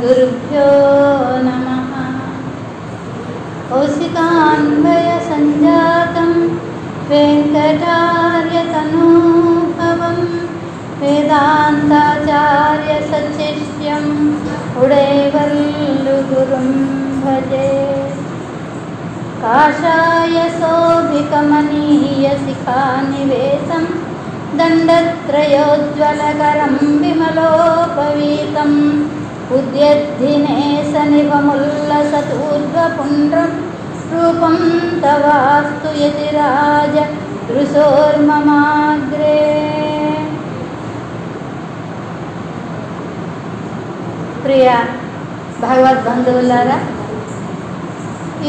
గురుభ్యో నమః. కౌశికాన్వయ సంజాతం వెంకటార్యతనూభవం వేదాంతాచార్య సచిష్యం ఉడైవల్లు గురుం భజే. కాషాయ శోభికమనీయ శిఖానివేశం దండత్రయోజ్వలకరం విమలోపవీతం ఉద్యద్ధినేశనిభముల్లసతూర్ధ్వపుండ్రం రూపం తవాస్తు యతిరాజ దృశోర్మమాగ్రే. ప్రియ భగవద్బంధువులారా,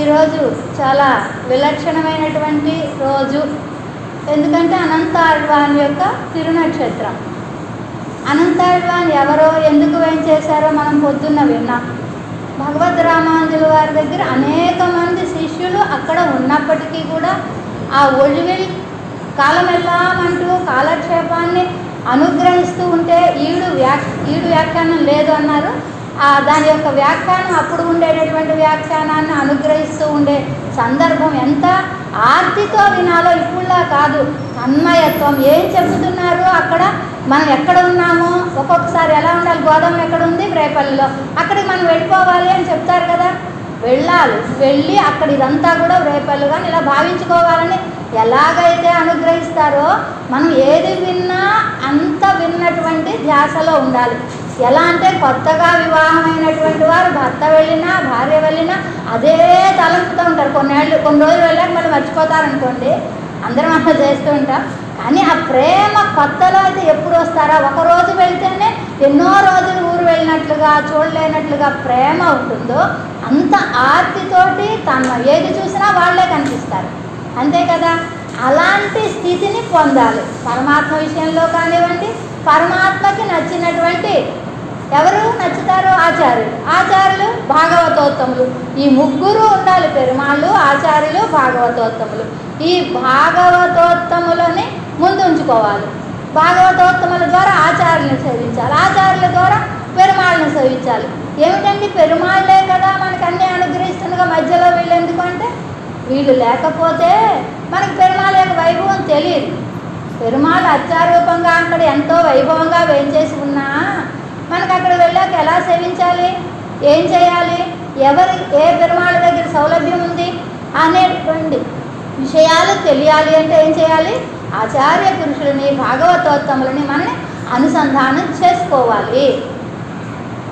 ఈరోజు చాలా విలక్షణమైనటువంటి రోజు. ఎందుకంటే అనంతాళ్వాన్ యొక్క తిరునక్షత్రం. అనంతాళ్వాన్ ఎవరో, ఎందుకు వేయించేశారో మనం పొద్దున్న విన్నాం. భగవద్ రామానుజుల వారి దగ్గర అనేక మంది శిష్యులు అక్కడ ఉన్నప్పటికీ కూడా ఆ ఒడివిల్ కాలమెల్లామంటూ కాలక్షేపాన్ని అనుగ్రహిస్తూ ఉంటే ఈడు వ్యాఖ్యానం లేదు అన్నారు. దాని యొక్క వ్యాఖ్యానం అప్పుడు ఉండేటటువంటి వ్యాఖ్యానాన్ని అనుగ్రహిస్తూ ఉండే సందర్భం ఎంత ఆర్తితో వినాలో, ఇప్పుడులా కాదు. తన్మయత్వం ఏం చెబుతున్నారు అక్కడ, మనం ఎక్కడ ఉన్నామో. ఒక్కొక్కసారి ఎలా ఉండాలి, గోదాం ఎక్కడ ఉంది, రేపల్లిలో, అక్కడికి మనం వెళ్ళిపోవాలి అని చెప్తారు కదా. వెళ్ళాలి, వెళ్ళి అక్కడ ఇదంతా కూడా రేపల్లి కానీ ఇలా భావించుకోవాలని ఎలాగైతే అనుగ్రహిస్తారో, మనం ఏది విన్నా అంత విన్నటువంటి ధ్యాసలో ఉండాలి. ఎలా అంటే కొత్తగా వివాహమైనటువంటి వారు భర్త వెళ్ళినా భార్య వెళ్ళినా అదే తలంపుతూ ఉంటారు. కొన్ని రోజులు వెళ్ళాక మళ్ళీ మర్చిపోతారనుకోండి, అందరం అట్లా చేస్తూ ఉంటాం. కానీ ఆ ప్రేమ కొత్తలో అయితే ఎప్పుడు వస్తారా, ఒకరోజు వెళ్తేనే ఎన్నో రోజులు ఊరు వెళ్ళినట్లుగా చూడలేనట్లుగా ప్రేమ ఉంటుందో అంత ఆర్తితోటి తన ఏది చూసినా వాళ్ళే కనిపిస్తారు. అంతే కదా, అలాంటి స్థితిని పొందాలి. పరమాత్మ విషయంలో కానివ్వండి, పరమాత్మకి నచ్చినటువంటి ఎవరు నచ్చుతారో ఆచార్యులు భాగవతోత్తములు, ఈ ముగ్గురు ఉండాలి. పెరుమాళ్ళు, ఆచార్యులు, భాగవతోత్తములు. ఈ భాగవతోత్తములని ముందు ఉంచుకోవాలి. భాగవతోత్తముల ద్వారా ఆచార్యులను సేవించాలి, ఆచార్యుల ద్వారా పెరుమాళ్ళని సేవించాలి. ఏమిటండి, పెరుమాళ్ళే కదా మనకు అన్నీ అనుగ్రహిస్తుండగా మధ్యలో వీళ్ళు ఎందుకు అంటే, వీళ్ళు లేకపోతే మనకి పెరుమాళ్ళ యొక్క వైభవం తెలియదు. పెరుమాళ్ళు అత్యారూపంగా అక్కడ ఎంతో వైభవంగా వేయించేసి ఉన్నా మనకు అక్కడ వెళ్ళాక ఎలా సేవించాలి, ఏం చేయాలి, ఏ పెరుమాళ్ళ దగ్గర సౌలభ్యం ఉంది అనేటువంటి విషయాలు తెలియాలి అంటే ఏం చేయాలి, ఆచార్య పురుషులని భాగవతోత్తములని మనని అనుసంధానం చేసుకోవాలి.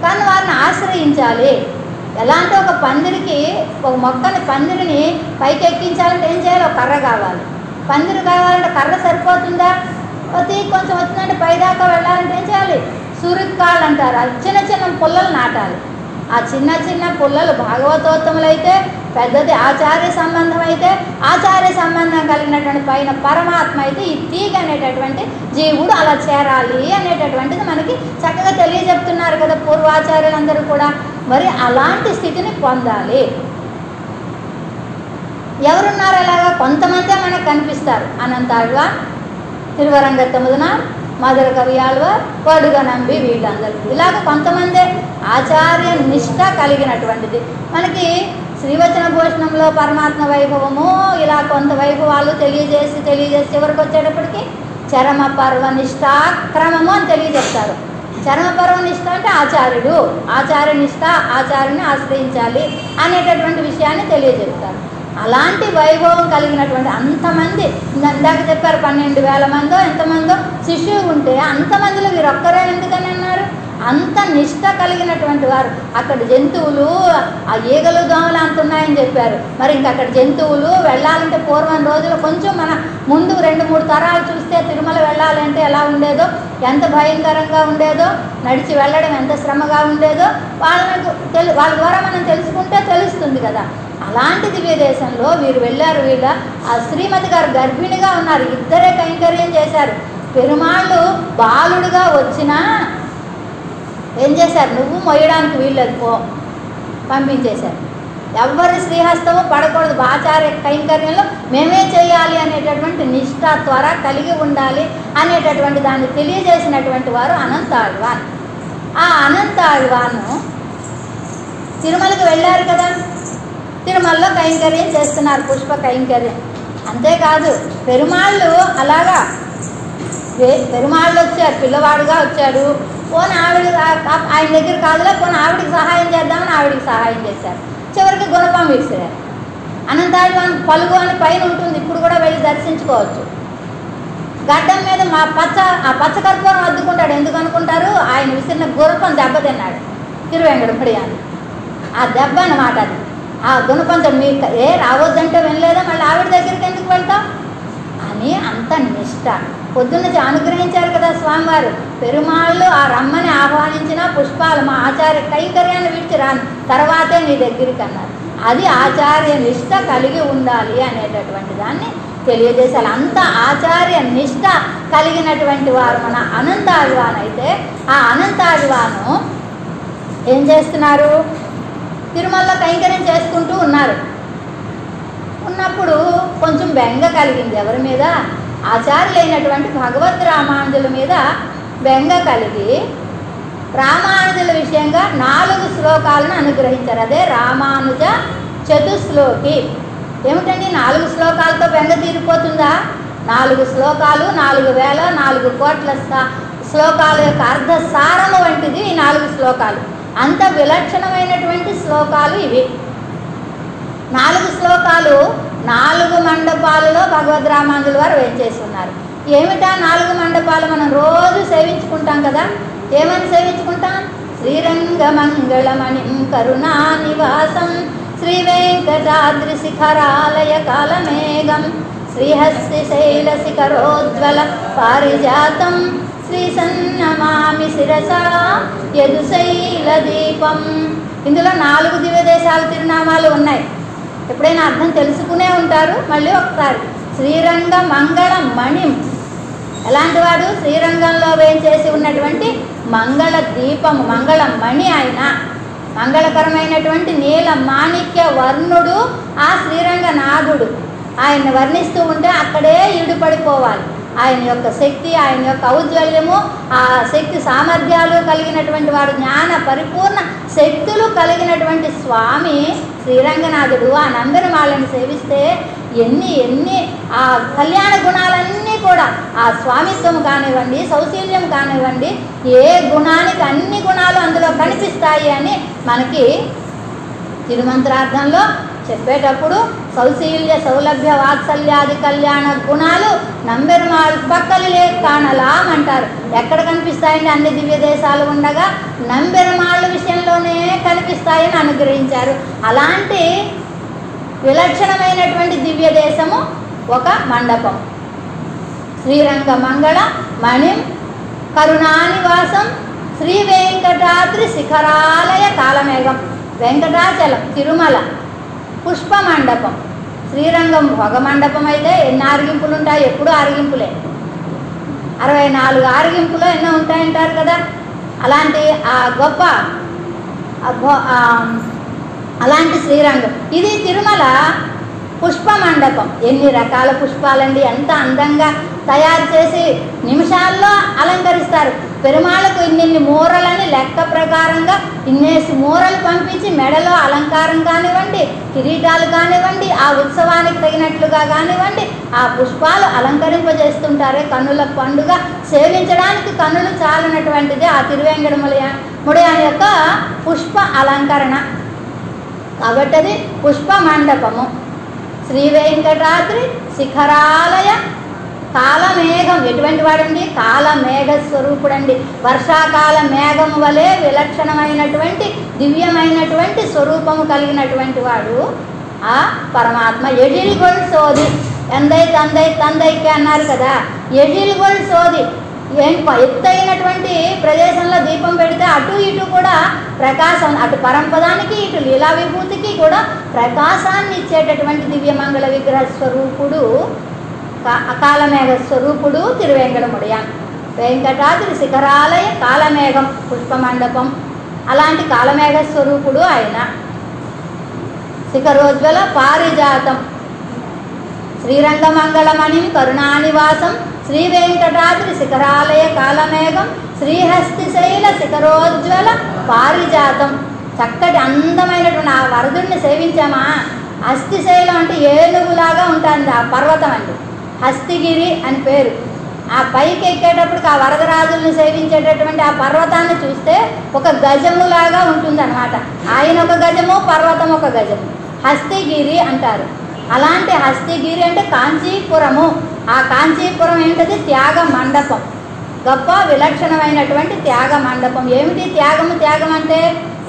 కానీ వారిని ఆశ్రయించాలి. ఎలా అంటే ఒక పందిరికి, ఒక పందిరిని పైకి ఎక్కించాలంటే ఏం చేయాలి, ఒక కర్ర కావాలి. పందిరి కావాలంటే కర్ర సరిపోతుందా, కొంచెం వచ్చిందంటే పైదాకా వెళ్ళాలంటే ఏం చేయాలి, సురిక్కాళ్ళు అంటారు. అది చిన్న చిన్న పుల్లలు నాటాలి. ఆ చిన్న చిన్న పుల్లలు భాగవతోత్తములు అయితే, పెద్దది ఆచార్య సంబంధం అయితే, ఆచార్య సంబంధం కలిగినటువంటి పైన పరమాత్మ అయితే ఈ తీగ అనేటటువంటి జీవుడు అలా చేరాలి అనేటటువంటిది మనకి చక్కగా తెలియజెప్తున్నారు కదా పూర్వాచార్యులందరూ కూడా. మరి అలాంటి స్థితిని పొందాలి. ఎవరున్నారు అలాగా, కొంతమందే మనకు కనిపిస్తారు. అనంతాళ్వాన్, తిరువరంగత్తముదనార్, మధుర కవియాళ్వార్, వడుగ నంబి, వీళ్ళందరూ ఇలాగ కొంతమందే ఆచార్య నిష్ట కలిగినటువంటిది. మనకి శ్రీవచన భూషణంలో పరమాత్మ వైభవము ఇలా కొంత వైభవాలు తెలియజేసి చివరికి వచ్చేటప్పటికి చరమ పర్వనిష్టాక్రమము అని తెలియజేస్తారు. చరమ పర్వనిష్ట అంటే ఆచార్య నిష్ట, ఆచార్యుని ఆశ్రయించాలి అనేటటువంటి విషయాన్ని తెలియజేస్తారు. అలాంటి వైభవం కలిగినటువంటి అంతమంది, ఇందాక చెప్పారు 12,000 మందో ఎంతమందో శిష్యులు ఉంటే అంతమందిలో వీరొక్కరే ఎందుకని అన్నారు, అంత నిష్ట కలిగినటువంటి వారు. అక్కడ జంతువులు, ఆ ఈగలు దోమలు అంత ఉన్నాయని చెప్పారు. మరి ఇంక అక్కడ జంతువులు వెళ్ళాలంటే పూర్వం రోజులు కొంచెం మన ముందు 2-3 తరాలు చూస్తే తిరుమల వెళ్ళాలంటే ఎలా ఉండేదో, ఎంత భయంకరంగా ఉండేదో, నడిచి వెళ్ళడం ఎంత శ్రమగా ఉండేదో వాళ్ళ ద్వారా మనం తెలుసుకుంటే తెలుస్తుంది కదా. అలాంటి దివ్య దేశంలో వీరు వెళ్ళారు. వీళ్ళ ఆ శ్రీమతి గారు గర్భిణిగా ఉన్నారు, ఇద్దరే కైంకర్యం చేశారు. పెరుమాళ్ళు బాలుడుగా వచ్చినా ఏం చేశారు, నువ్వు మొయ్యడానికి వీళ్ళది పంపించేశారు. ఎవరి శ్రీహస్తము పడకూడదు, ఆచార్య కైంకర్యంలో మేమే చేయాలి అనేటటువంటి నిష్ఠ త్వర కలిగి ఉండాలి అనేటటువంటి దాన్ని తెలియజేసినటువంటి వారు అనంతాళ్వాన్. ఆ అనంతాళ్వాను తిరుమలకి వెళ్ళారు కదా, తిరుమలలో కైంకర్యం చేస్తున్నారు, పుష్ప కైంకర్యం. అంతేకాదు పెరుమాళ్ళు అలాగా పెరుమాళ్ళు వచ్చారు, పిల్లవాడుగా వచ్చాడు. పోనీ ఆవిడ ఆయన దగ్గర కాదులే, పోనీ ఆవిడికి సహాయం చేద్దామని ఆవిడికి సహాయం చేశారు. చివరికి గుణపం విసిరారు. అనంతాళ్వాన్ పలుగు అని పైన ఉంటుంది, ఇప్పుడు కూడా వెళ్ళి దర్శించుకోవచ్చు. గడ్డం మీద ఆ పచ్చ కర్పూరం అద్దుకుంటాడు. ఎందుకు అనుకుంటారు? ఆయన విసిరిన గుణపం దెబ్బతిన్నాడు తిరువేంకటముడి అని. ఆ దెబ్బ అన్నమాట అది. ఆ గుణపంతో మీకు రావద్దంటే వినలేదా, మళ్ళీ ఆవిడ దగ్గరికి ఎందుకు వెళ్తాం అని అంత నిష్ట. పొద్దున్న అనుగ్రహించారు కదా స్వామివారు. పెరుమాళ్ళు ఆ రమ్మని ఆహ్వానించిన పుష్పాలు మా ఆచార్య కైంకర్యాన్ని విడిచి రాను తర్వాతే నీ దగ్గరికి అన్నారు. అది ఆచార్య నిష్ట కలిగి ఉండాలి అనేటటువంటి దాన్ని తెలియజేశారు. అంత ఆచార్య నిష్ట కలిగినటువంటి వారు మన అనంతాళ్వాన్ అయితే, ఆ అనంతాళ్వాను ఏం చేస్తున్నారు? తిరుమలలో కైంకర్యం చేసుకుంటూ ఉన్నారు. ఉన్నప్పుడు కొంచెం బెంగ కలిగింది. ఎవరి మీద? ఆచార్యులైనటువంటి భగవద్ రామానుజుల మీద బెంగ కలిగి రామానుజుల విషయంగా 4 శ్లోకాలను అనుగ్రహించారు. అదే రామానుజ చతుశ్లోకి. ఏమిటండి 4 శ్లోకాలతో బెంగ తీరిపోతుందా? 4 శ్లోకాలు 4,000 కోట్ల శ్లోకాల యొక్క అర్ధసారము వంటిది ఈ 4 శ్లోకాలు. అంత విలక్షణమైనటువంటి శ్లోకాలు ఇవి. 4 శ్లోకాలు 4 మండపాలలో భగవద్ రామానుజుల వారు వేయించేసి ఉన్నారు. ఏమిటా 4 మండపాలు? మనం రోజు సేవించుకుంటాం కదా. ఏమని సేవించుకుంటాం? శ్రీరంగమంగళమణిం కరుణానివాసం శ్రీ వెంకటాద్రి శిఖరాలయ కాలమేఘం శ్రీహస్తి శైల శిఖరోజ్వల పారిజాతం శ్రీ సన్నమామి శిరసా యదుశైల దీపం. ఇందులో 4 దివ్య దేశాల తిరునామాలు ఉన్నాయి. ఎప్పుడైనా అర్థం తెలుసుకునే ఉంటారు. మళ్ళీ ఒకసారి శ్రీరంగ మంగళ మణిం, ఎలాంటి వాడు? శ్రీరంగంలో వేయించేసి ఉన్నటువంటి మంగళ దీపము, మంగళ మణి. ఆయన మంగళకరమైనటువంటి నీల మాణిక్య వర్ణుడు ఆ శ్రీరంగనాథుడు. ఆయన్ని వర్ణిస్తూ ఉంటే అక్కడే ఈడుపడిపోవాలి. ఆయన యొక్క శక్తి, ఆయన యొక్క ఔజ్వల్యము, ఆ శక్తి సామర్థ్యాలు కలిగినటువంటి వాడు, జ్ఞాన పరిపూర్ణ శక్తులు కలిగినటువంటి స్వామి శ్రీరంగనాథుడు. ఆ నందనమాలను సేవిస్తే ఎన్ని ఆ కళ్యాణ గుణాలన్నీ కూడా, ఆ స్వామిత్వం కానివ్వండి, సౌశీల్యం కానివ్వండి, ఏ గుణానికి అన్ని గుణాలు అందులో కనిపిస్తాయి అని మనకి తిరుమంత్రార్థంలో చెప్పేటప్పుడు సౌశీల్య సౌలభ్య వాత్సల్యాది కళ్యాణ గుణాలు నంబెరుమాళ్ పక్కలే కాణలాం అంటారు. ఎక్కడ కనిపిస్తాయండి? అన్ని దివ్య దేశాలు ఉండగా నంబెరుమాళ్ళ విషయంలోనే కనిపిస్తాయని అనుగ్రహించారు. అలాంటి విలక్షణమైనటువంటి దివ్య దేశము ఒక మండపం. శ్రీరంగ మంగళ మణిం కరుణానివాసం శ్రీ వెంకటాద్రి శిఖరాలయ కాలమేఘం. వెంకటాచలం తిరుమల పుష్ప మండపం. శ్రీరంగం భోగ మండపం అయితే ఎన్ని ఆరగింపులు ఉంటాయి? ఎప్పుడు ఆరగింపులే. 64 ఆరగింపులో ఎన్నో ఉంటాయంటారు కదా. అలాంటి ఆ గొప్ప అలాంటి శ్రీరంగం ఇది తిరుమల పుష్ప మండపం. ఎన్ని రకాల పుష్పాలండి! ఎంత అందంగా తయారు చేసి నిమిషాల్లో అలంకరిస్తారు. పెరుమాళ్ళకు ఇన్ని మూరలని లెక్క ప్రకారంగా ఇన్నేసి మూరలు పంపించి మెడలో అలంకారం కానివ్వండి, కిరీటాలు కానివ్వండి, ఆ ఉత్సవానికి తగినట్లుగా కానివ్వండి, ఆ పుష్పాలు అలంకరింపజేస్తుంటారే. కన్నుల పండుగ సేవించడానికి కన్నులు చాలినటువంటిది ఆ తిరువేంకటముడి యొక్క పుష్ప అలంకరణ. కాబట్టి అది పుష్ప మండపము. శ్రీ వెంకటాద్రి శిఖరాలయ కాలమేఘం. ఎటువంటి వాడండి? కాలమేఘ స్వరూపుడండి. వర్షాకాల మేఘం వలె విలక్షణమైనటువంటి దివ్యమైనటువంటి స్వరూపము కలిగినటువంటి వాడు ఆ పరమాత్మ. ఎడిల్గొల్ సోది ఎందై తందై తందైకి అన్నారు కదా. ఎడిల్గొల్ సోది ఎత్తైనటువంటి ప్రదేశంలో దీపం పెడితే అటు ఇటు కూడా ప్రకాశం, అటు పరంపదానికి ఇటు లీలా విభూతికి కూడా ప్రకాశాన్ని ఇచ్చేటటువంటి దివ్యమంగళ విగ్రహ స్వరూపుడు కాలమేఘ స్వరూపుడు తిరువేంకటముడియాన్. వెంకటాద్రి శిఖరాలయ కాలమేఘం పుష్పమండపం. అలాంటి కాలమేఘ స్వరూపుడు ఆయన. శిఖరోజ్వల పారిజాతం శ్రీరంగమంగళమణిం కరుణానివాసం శ్రీ వెంకటాద్రి శిఖరాలయ కాలమేఘం శ్రీహస్తిశైల శిఖరోజ్వల పారిజాతం. చక్కటి అందమైనటువంటి ఆ వరదుడిని సేవించామా, హస్తిశైలం అంటే ఏనుగులాగా ఉంటుంది ఆ పర్వతం అండి, హస్తిగిరి అని పేరు. ఆ పైకి ఎక్కేటప్పటికి ఆ వరదరాజుల్ని సేవించేటటువంటి ఆ పర్వతాన్ని చూస్తే ఒక గజములాగా ఉంటుందన్నమాట. ఆయన ఒక గజము, పర్వతం ఒక గజము, హస్తిగిరి అంటారు. అలాంటి హస్తిగిరి అంటే కాంచీపురము. ఆ కాంచీపురం ఏంటది? త్యాగ మండపం, గొప్ప విలక్షణమైనటువంటి త్యాగ మండపం. ఏమిటి త్యాగము? త్యాగం అంటే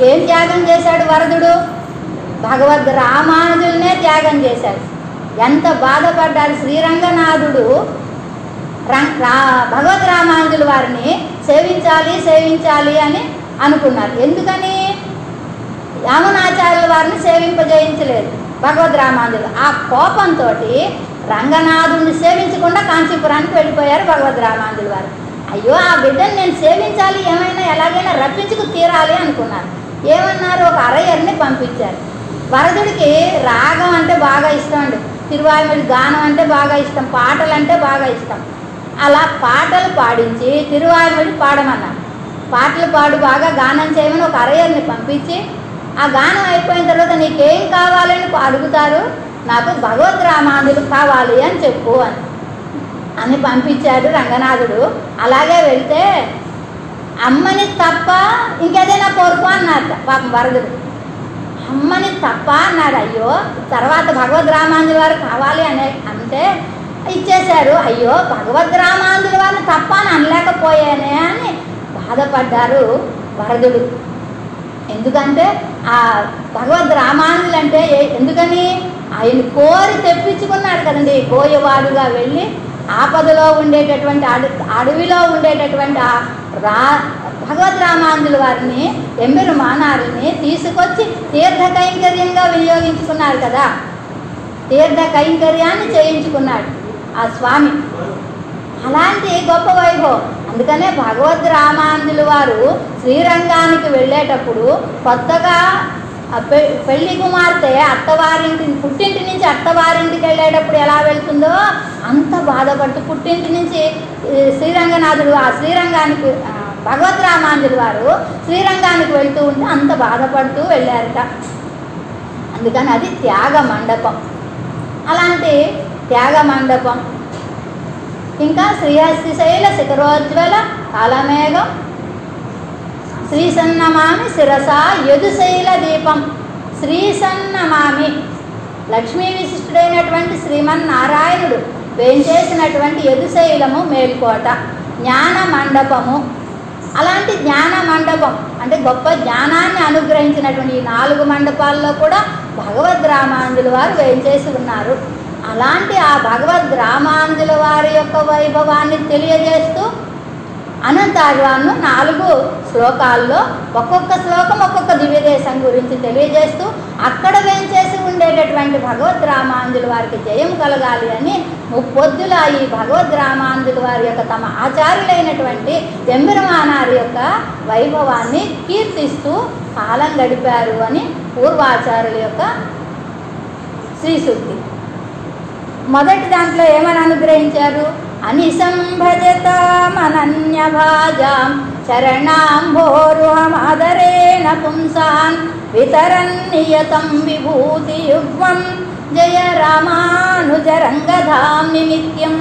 ఏం త్యాగం చేశాడు వరదుడు? భగవద్ రామానుజులనే త్యాగం చేశాడు. ఎంత బాధపడ్డాడు శ్రీరంగనాథుడు. భగవద్ రామానుజుల వారిని సేవించాలి అని అనుకున్నారు. ఎందుకని? యామునాచార్యుల వారిని సేవింపజేయించలేదు భగవద్ రామానుజులు. ఆ కోపంతో రంగనాథుడిని సేవించకుండా కాంచీపురానికి వెళ్ళిపోయారు భగవద్ రామానుజుల వారు. అయ్యో, ఆ బిడ్డను నేను సేవించాలి, ఏమైనా ఎలాగైనా రప్పించుకు తీరాలి అనుకున్నారు. ఏమన్నారు? ఒక అరయ్యర్ని పంపించారు. వరదుడికి రాగం అంటే బాగా ఇష్టం అండి, తిరువాయుమడి గానం అంటే బాగా ఇష్టం, పాటలు అంటే బాగా ఇష్టం. అలా పాటలు పాడించి తిరువాయుమడి పాడమన్నారు. పాటలు పాడు, బాగా గానం చేయమని ఒక అరయ్యర్ని పంపించి, ఆ గానం అయిపోయిన తర్వాత నీకేం కావాలని అడుగుతారు, నాకు భగవద్ రామానుజులు కావాలి అని చెప్పు అని పంపించాడు రంగనాథుడు. అలాగే వెళ్తే అమ్మని తప్ప ఇంకేదైనా కోరుకో అన్నాడు పాపం వరదుడు. అమ్మని తప్ప అన్నాడు. అయ్యో, తర్వాత భగవద్ రామానుజుల వారు కావాలి అంటే ఇచ్చేశారు. అయ్యో, భగవద్ రామానుజుల వారిని తప్ప అని అనలేకపోయానే అని బాధపడ్డారు వరదుడు. ఎందుకంటే ఆ భగవద్ రామానుజులు అంటే ఎందుకని? ఆయన కోరి తెప్పించుకున్నాడు కదండి. కోయవాడుగా వెళ్ళి ఆపదలో ఉండేటటువంటి అడవిలో ఉండేటటువంటి భగవద్ రామానుజుల వారిని, ఎంబెరుమానారిని తీసుకొచ్చి తీర్థ కైంకర్యంగా వినియోగించుకున్నారు కదా. తీర్థ కైంకర్యాన్ని చేయించుకున్నాడు ఆ స్వామి. అలాంటి గొప్ప వైభవం. అందుకనే భగవద్ రామానుజుల వారు శ్రీరంగానికి వెళ్ళేటప్పుడు కొత్తగా పెళ్లి కుమార్తె పుట్టింటి నుంచి అత్తవారింటికి వెళ్ళేటప్పుడు ఎలా వెళ్తుందో అంత బాధపడుతూ పుట్టింటి నుంచి శ్రీరంగనాథుడు శ్రీరంగానికి భగవద్ రామానుజుల వారు శ్రీరంగానికి వెళ్తూ ఉంటే అంత బాధపడుతూ వెళ్ళారట. అందుకని అది త్యాగ మండపం. అలాంటి త్యాగ మండపం. ఇంకా శ్రీహస్తిశైల శిఖరోజ్వల కాలమేఘం శ్రీసన్నమామి శిరసా యదుశైల దీపం. శ్రీసన్నమామి లక్ష్మీ విశిష్టుడైనటువంటి శ్రీమన్నారాయణుడు వేంచేసినటువంటి యదుశైలము మేల్కోట, జ్ఞాన మండపము. అలాంటి జ్ఞాన మండపం అంటే గొప్ప జ్ఞానాన్ని అనుగ్రహించినటువంటి ఈ 4 మండపాల్లో కూడా భగవద్ రామానుజుల వారు వేంచేసి ఉన్నారు. అలాంటి ఆ భగవద్ రామానుజుల వారి యొక్క వైభవాన్ని తెలియజేస్తూ అనంతాళ్వాన్ను 4 శ్లోకాల్లో ఒక్కొక్క శ్లోకం ఒక్కొక్క దివ్యదేశం గురించి తెలియజేస్తూ అక్కడ వేంచేసి ఉండేటటువంటి భగవద్ రామానుజుల వారికి జయం కలగాలి అని ముప్పొద్దుల ఈ భగవద్ రామానుజుల వారి యొక్క తమ ఆచార్యులైనటువంటి ఎంబెరుమానారి యొక్క వైభవాన్ని కీర్తిస్తూ కాలం గడిపారు అని పూర్వాచార్యుల యొక్క శ్రీసూక్తి. మొదటి దాంట్లో ఏమని అనుగ్రహించారు? అనిశం భజతామనన్యభాజాం చరణాంభోరుహమాదరేణ పుంసాన్ వితరన్నియతం విభూతియుగ్మం జయ రామానుజరంగధామ్ని నిత్యం.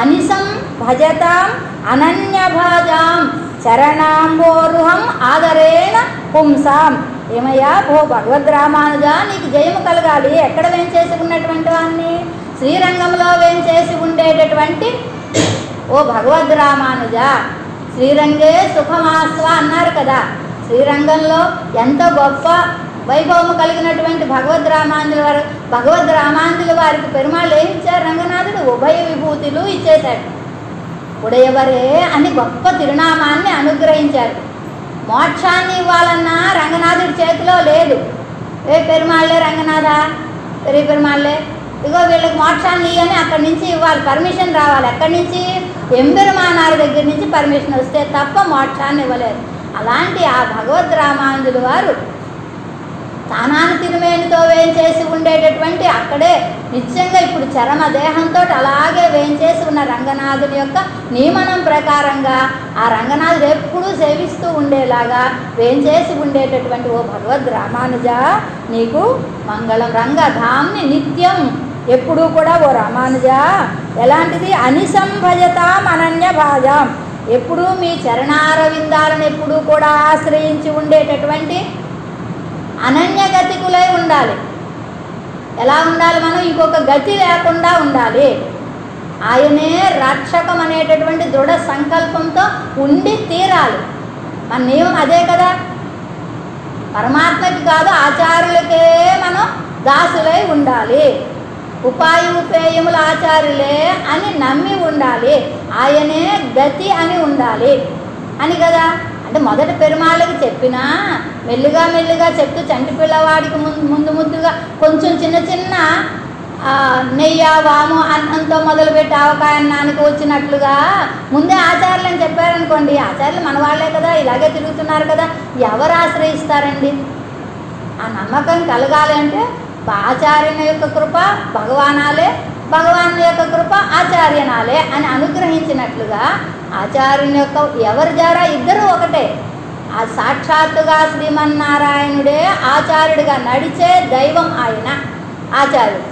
అనిశం భజతాం అనన్యభాజాం చరణాంభోరుహం ఆదరేణ పుంసాం. ఏమయ్యా ఓ భగవద్ రామానుజ, నీకు జయము కలగాలి. ఎక్కడ వేంచేసి ఉన్నటువంటి వాడిని? శ్రీరంగంలో వేంచేసి ఉండేటటువంటి ఓ భగవద్ రామానుజ, శ్రీరంగే సుఖమాస్వ అన్నారు కదా. శ్రీరంగంలో ఎంతో గొప్ప వైభవము కలిగినటువంటి భగవద్ రామానుజుల వారు, భగవద్ రామానుజుల వారికి పెరుమాళ్ళు ఏమి ఇచ్చారు? రంగనాథుడు ఉభయ విభూతులు ఇచ్చేశాడు. ఉడయవరే అని గొప్ప తిరునామాన్ని అనుగ్రహించారు. మోక్షాన్ని ఇవ్వాలన్నా రంగనాథుడి చేతిలో లేదు. పెరుమాళ్ళే రంగనాథ, పెరుమాళ్ళే ఇగో వీళ్ళకి మోక్షాన్ని ఇవ్వని అక్కడి నుంచి ఇవ్వాలి, పర్మిషన్ రావాలి. ఎక్కడి నుంచి? ఎంబెరుమానారి దగ్గర నుంచి పర్మిషన్ వస్తే తప్ప మోక్షాన్ని ఇవ్వలేరు. అలాంటి ఆ భగవద్ రామానుజుల వారు తానాను తిరుమేనితో వేయించేసి ఉండేటటువంటి అక్కడే నిత్యంగా ఇప్పుడు చరమ దేహంతో అలాగే వేయించేసి ఉన్న రంగనాథుని యొక్క నియమనం ప్రకారంగా ఆ రంగనాథుడు ఎప్పుడూ సేవిస్తూ ఉండేలాగా వేయించేసి ఉండేటటువంటి ఓ భగవద్ రామానుజ నీకు మంగళం. రంగధామ్ని నిత్యం ఎప్పుడూ కూడా ఓ రామానుజ ఎలాంటిది అనిసంభజతాం అనన్య భాజాం, ఎప్పుడూ మీ చరణారవిందాలను ఎప్పుడూ కూడా ఆశ్రయించి ఉండేటటువంటి అనన్యగతికులై ఉండాలి. ఎలా ఉండాలి? మనం ఇంకొక గతి లేకుండా ఉండాలి. ఆయనే రక్షకం అనేటటువంటి దృఢ సంకల్పంతో ఉండి తీరాలి. మన నియమం అదే కదా. పరమాత్మకి కాదు, ఆచార్యులకే మనం దాసులై ఉండాలి. ఉపాయముపేయముల ఆచార్యులే అని నమ్మి ఉండాలి. ఆయనే గతి అని ఉండాలి అని కదా. అంటే మొదట పెరుమాళ్ళకి చెప్పినా మెల్లిగా మెల్లిగా చెప్తూ చంటి పిల్లవాడికి ముందు ముద్దుగా కొంచెం చిన్న చిన్న నెయ్యి వాము అన్నంతో మొదలుపెట్టి ఆవకాయన్నానికి వచ్చినట్లుగా ముందే ఆచార్యులని చెప్పారనుకోండి, ఆచార్యులు మన వాళ్ళే కదా, ఇలాగే తిరుగుతున్నారు కదా, ఎవరు ఆశ్రయిస్తారండి? ఆ నమ్మకం కలగాలి అంటే ఆచార్యుని యొక్క కృప భగవానాలే, భగవాన్ యొక్క కృప ఆచార్యనాలే అని అనుగ్రహించినట్లుగా ఆచార్యుని యొక్క ఎవరి ద్వారా ఇద్దరూ ఒకటే. ఆ సాక్షాత్తుగా శ్రీమన్నారాయణుడే ఆచార్యుడిగా నడిచే దైవం ఆయన ఆచార్యుడు.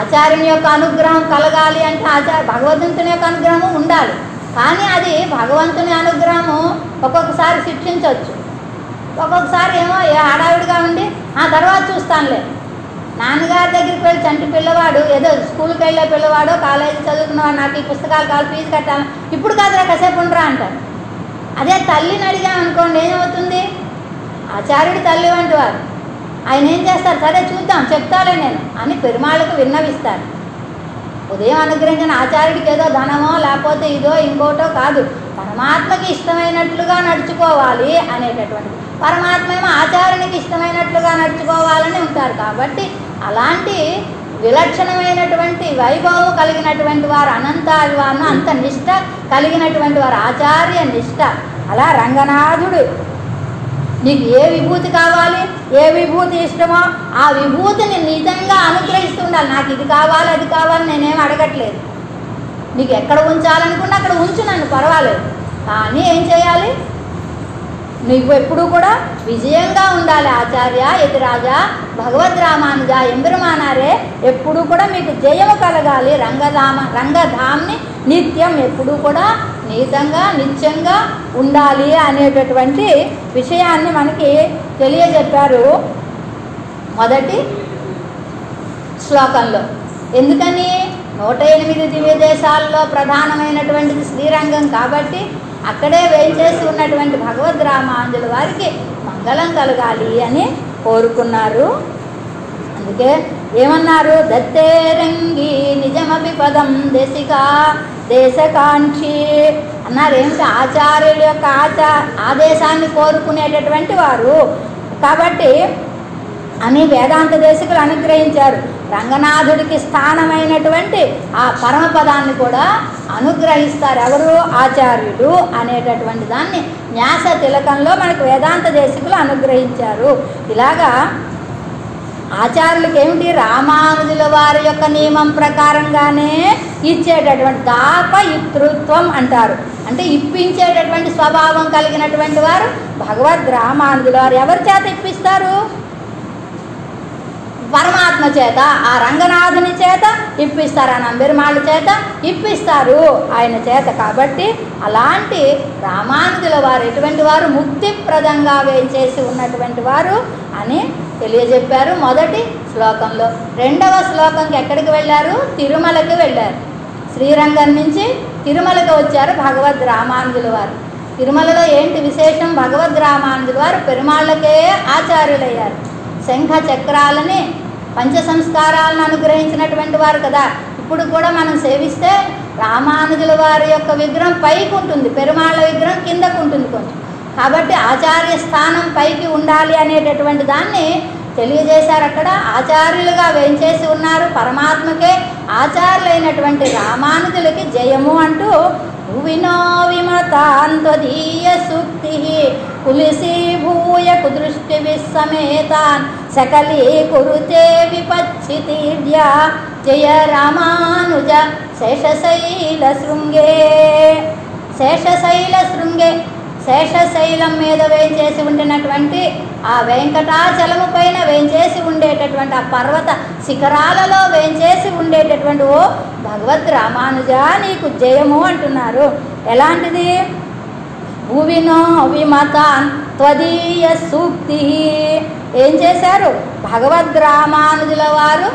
ఆచార్యుని యొక్క అనుగ్రహం కలగాలి అంటే భగవంతుని యొక్క అనుగ్రహము ఉండాలి. కానీ అది భగవంతుని అనుగ్రహము ఒక్కొక్కసారి శిక్షించవచ్చు, ఒక్కొక్కసారి ఏమో హడావిడిగా ఉండి ఆ తర్వాత చూస్తానులే. నాన్నగారి దగ్గరికి వెళ్ళి చంటి పిల్లవాడు ఏదో స్కూల్కి వెళ్ళే పిల్లవాడు కాలేజీ చదువుకున్నవాడు నాకు ఈ పుస్తకాలు కావాలి ఫీజు కట్టాలి, ఇప్పుడు కాదురా కాసేపు ఉండరా అంటారు. అదే తల్లిని అడిగామనుకోండి ఏమవుతుంది? ఆచార్యుడు తల్లి వంటి వారు, ఆయన ఏం చేస్తారు? సరే చూద్దాం చెప్తాలే నేను అని పెరుమాళ్ళకు విన్నవిస్తారు. ఉదయం అనుగ్రహించిన ఆచార్యుడికి ఏదో ధనమో లేకపోతే ఇదో ఇంకోటో కాదు, పరమాత్మకి ఇష్టమైనట్లుగా నడుచుకోవాలి అనేటటువంటి, పరమాత్మ ఏమో ఆచార్యునికి ఇష్టమైనట్లుగా నడుచుకోవాలని ఉంటారు. కాబట్టి అలాంటి విలక్షణమైనటువంటి వైభవం కలిగినటువంటి వారు అనంతాళ్వాను, అంత నిష్ట కలిగినటువంటి వారు ఆచార్య నిష్ట. అలా రంగనాథుడు నీకు ఏ విభూతి కావాలి, ఏ విభూతి ఇష్టమో ఆ విభూతిని నిజంగా అనుగ్రహిస్తూ ఉండాలి. నాకు ఇది కావాలి అది కావాలి నేనేం అడగట్లేదు, నీకు ఎక్కడ ఉంచాలనుకున్నా అక్కడ ఉంచు నన్ను, పర్వాలేదు. కానీ ఏం చేయాలి? నువ్వు ఎప్పుడూ కూడా విజయంగా ఉండాలి. ఆచార్య యతిరాజా భగవద్ రామానుజ ఎంబెరుమానారే ఎప్పుడూ కూడా మీకు జయము కలగాలి. రంగధామ్ని నిత్యం ఎప్పుడూ కూడా నీతంగా నిత్యంగా ఉండాలి అనేటటువంటి విషయాన్ని మనకి తెలియజెప్పారు మొదటి శ్లోకంలో. ఎందుకని? 108 దివ్య దేశాల్లో ప్రధానమైనటువంటిది శ్రీరంగం కాబట్టి అక్కడే వేయించేసి ఉన్నటువంటి భగవద్ రామానుజుల వారికి మంగళం కలగాలి అని కోరుకున్నారు. అందుకే ఏమన్నారు? దత్తేరంగి నిజమపి పదం దేశికా దేశకాంక్షి అన్నారు. ఏమిటి? ఆచార్యుల యొక్క ఆదేశాన్ని కోరుకునేటటువంటి వారు కాబట్టి అని వేదాంత దేశికులు అనుగ్రహించారు. రంగనాథుడికి స్థానమైనటువంటి ఆ పరమపదాన్ని కూడా అనుగ్రహిస్తారు. ఎవరు? ఆచార్యుడు అనేటటువంటి దాన్ని న్యాస తిలకంలో మనకు వేదాంత దేశికులు అనుగ్రహించారు. ఇలాగా ఆచార్యులకి ఏమిటి? రామానుజుల వారి యొక్క నియమం ప్రకారంగానే ఇచ్చేటటువంటి దాపయితృత్వం అంటారు. అంటే ఇప్పించేటటువంటి స్వభావం కలిగినటువంటి వారు భగవద్ రామానుజుల వారు. ఎవరి చేత ఇప్పిస్తారు? పరమాత్మ చేత, ఆ రంగనాథుని చేత ఇప్పిస్తారు, ఆ నంబెరుమాళ్ళ చేత ఇప్పిస్తారు ఆయన చేత. కాబట్టి అలాంటి రామానుజుల వారు ఎటువంటి వారు? ముక్తిప్రదంగా వేయించేసి ఉన్నటువంటి వారు అని తెలియజెప్పారు మొదటి శ్లోకంలో. రెండవ శ్లోకంకి ఎక్కడికి వెళ్ళారు? తిరుమలకి వెళ్ళారు. శ్రీరంగం నుంచి తిరుమలకి వచ్చారు భగవద్ రామానుజుల వారు. తిరుమలలో ఏంటి విశేషం? భగవద్ రామానుజుల వారు పెరుమాళ్ళకే ఆచార్యులయ్యారు. శంఖ చక్రాలని పంచ సంస్కారాలను అనుగ్రహించినటువంటి వారు కదా. ఇప్పుడు కూడా మనం సేవిస్తే రామానుజుల వారి యొక్క విగ్రహం పైకి ఉంటుంది, పెరుమాళ్ళ విగ్రహం కిందకు ఉంటుంది కొంచెం. కాబట్టి ఆచార్య స్థానం పైకి ఉండాలి అనేటటువంటి దాన్ని తెలియజేశారు. అక్కడ ఆచార్యులుగా వేంచేసి ఉన్నారు. పరమాత్మకే ఆచార్యులైనటువంటి రామానుజులకి జయము అంటూ భువినో విమతాంత్వదీయ సూక్తి కులిసీభూయ కుదృష్టి విస్సమేతాన్ సకలీకురుతే విపచ్చితీర్య జయ రామానుజ శేషశైల శృంగే. శేషశైల శృంగే, శేషశైలం మీద వేంచేసి ఉండినటువంటి ఆ వెంకటాచలము పైన వేంచేసి ఉండేటటువంటి ఆ పర్వత శిఖరాలలో వేంచేసి ఉండేటటువంటి ఓ భగవద్ రామానుజ నీకు జయము అంటున్నారు. ఎలాంటిది? భువినో విమతాన్ త్వదీయ సూక్తి. ఏం చేశారు? భగవద్ రామానుజుల వారు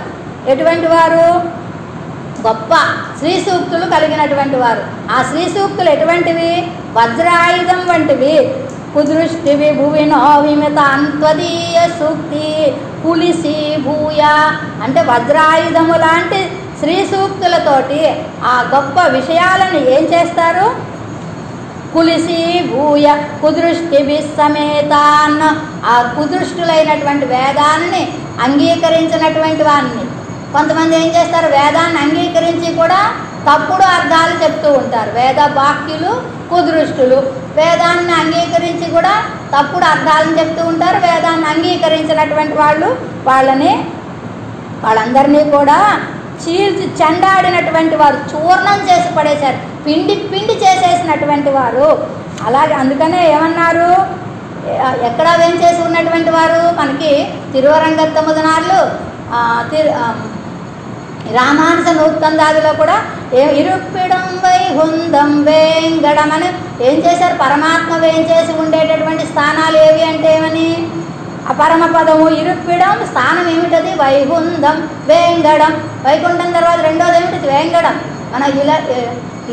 ఎటువంటి వారు? గొప్ప శ్రీ సూక్తులు కలిగినటువంటి వారు. ఆ శ్రీ సూక్తులు ఎటువంటివి? వజ్రాయుధం వంటివి. కుదృష్టివి భువినో విమతాన్ త్వదీయ సూక్తి కులిసి భూయ అంటే వజ్రాయుధము లాంటి శ్రీ సూక్తులతోటి ఆ గొప్ప విషయాలను ఏం చేస్తారు? కులిసి భూయ కుదృష్టి విస్సమేతాన్ ఆ కుదృష్టులైనటువంటి వేదాన్ని అంగీకరించినటువంటి వారిని. కొంతమంది ఏం చేస్తారు? వేదాన్ని అంగీకరించి కూడా తప్పుడు అర్థాలు చెప్తూ ఉంటారు. వేద వాక్యులు కుదృష్టులు వేదాన్ని అంగీకరించి కూడా తప్పుడు అర్థాలను చెప్తూ ఉంటారు. వేదాన్ని అంగీకరించినటువంటి వాళ్ళందరినీ కూడా చీల్చి చెండాడినటువంటి వారు, చూర్ణం చేసి పడేశారు, పిండి చేసేసినటువంటి వారు. అలాగే అందుకనే ఏమన్నారు? ఎక్కడ వేంచేసి ఉన్నటువంటి వారు మనకి తిరువరంగత్తముదనార్లు రామానుజ నూత్తందాదిలో కూడా ఇరుప్పిడం వైహుందం వేంగడం అని ఏం చేశారు? పరమాత్మ వేంచేసి ఉండేటటువంటి స్థానాలు ఏవి అంటే ఏమని? ఆ పరమపదము ఇరుప్పిడం స్థానం ఏమిటది? వైహుందం వేంగడం. వైకుంఠం తర్వాత రెండోది ఏమిటి? వేంగడం. మన